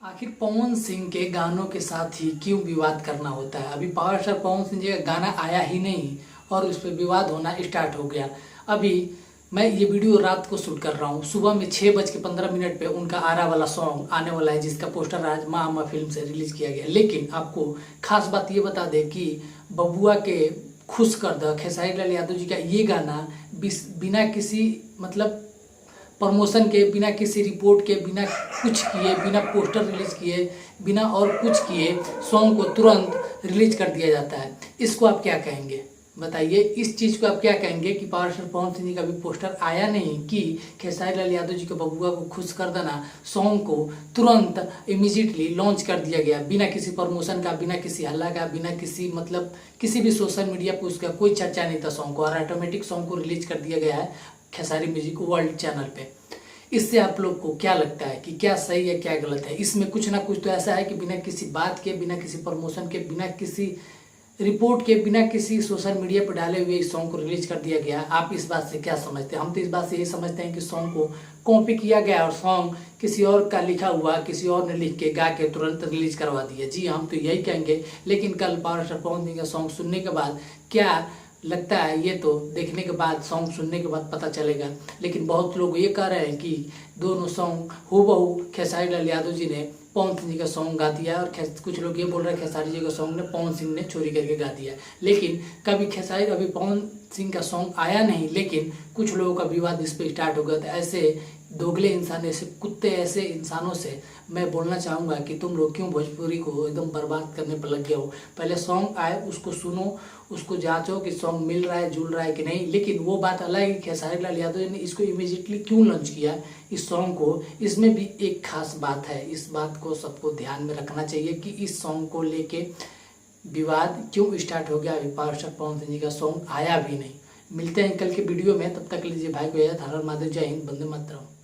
आखिर पवन सिंह के गानों के साथ ही क्यों विवाद करना होता है। अभी पावर स्टार पवन सिंह जी का गाना आया ही नहीं और उस पर विवाद होना स्टार्ट हो गया। अभी मैं ये वीडियो रात को शूट कर रहा हूँ, सुबह में 6:15 पे उनका आरा वाला सॉन्ग आने वाला है, जिसका पोस्टर आज माँ अम्मा फिल्म से रिलीज किया गया। लेकिन आपको खास बात ये बता दें कि बबुआ के खुश कर द खेसारी लाल यादव जी का ये गाना बिना किसी प्रमोशन के, बिना किसी रिपोर्ट के, बिना कुछ किए, बिना पोस्टर रिलीज किए, बिना और कुछ किए सॉन्ग को तुरंत रिलीज कर दिया जाता है। इसको आप क्या कहेंगे बताइए। इस चीज़ को आप क्या कहेंगे कि पावर स्टार पवन सिंह जी का भी पोस्टर आया नहीं कि खेसारी लाल यादव जी के बबुआ को खुश कर देना सॉन्ग को तुरंत इमीडिएटली लॉन्च कर दिया गया, बिना किसी प्रमोशन का, बिना किसी हल्ला का, बिना किसी किसी भी सोशल मीडिया पर उसका कोई चर्चा नहीं था सॉन्ग को, और ऑटोमेटिक सॉन्ग को रिलीज कर दिया गया है खेसारी म्यूजिक वर्ल्ड चैनल पे। इससे आप लोग को क्या लगता है कि क्या सही है क्या गलत है। इसमें कुछ ना कुछ तो ऐसा है कि बिना किसी बात के, बिना किसी प्रमोशन के, बिना किसी रिपोर्ट के, बिना किसी सोशल मीडिया पर डाले हुए इस सॉन्ग को रिलीज कर दिया गया। आप इस बात से क्या समझते हैं। हम तो इस बात से ये समझते हैं कि सॉन्ग को कॉपी किया गया और सॉन्ग किसी और का लिखा हुआ, किसी और ने लिख के गा के तुरंत रिलीज करवा दिया। जी हम तो यही कहेंगे। लेकिन कल पावर स्टार पवन सिंह का सॉन्ग सुनने के बाद क्या लगता है ये तो देखने के बाद, सॉन्ग सुनने के बाद पता चलेगा। लेकिन बहुत लोग ये कह रहे हैं कि दोनों सॉन्ग हूबहू खेसारी लाल यादव जी ने पवन सिंह जी का सॉन्ग गा दिया, और कुछ लोग ये बोल रहे हैं खेसारी जी का सॉन्ग ने पवन सिंह ने चोरी करके गा दिया। लेकिन अभी पवन सिंह का सॉन्ग आया नहीं, लेकिन कुछ लोगों का विवाद इस पर स्टार्ट हो गया था। ऐसे दोगले इंसान, ऐसे कुत्ते, ऐसे इंसानों से मैं बोलना चाहूँगा कि तुम लोग क्यों भोजपुरी को एकदम बर्बाद करने पर लग गए हो। पहले सॉन्ग आए उसको सुनो, उसको जांचो कि सॉन्ग मिल रहा है, जुल रहा है कि नहीं। लेकिन वो बात अलग है कि खेसारी लाल यादव जी ने इसको इमीडिएटली क्यों लॉन्च किया इस सॉन्ग को। इसमें भी एक खास बात है, इस बात को सबको ध्यान में रखना चाहिए कि इस सॉन्ग को लेके विवाद क्यों स्टार्ट हो गया। अभी पावर स्टार पवन सिंह जी का सॉन्ग आया भी नहीं। मिलते हैं कल के वीडियो में, तब तक लीजिए भाई को याद। हर हर महादेव, जय हिंद, वंदे मातरम।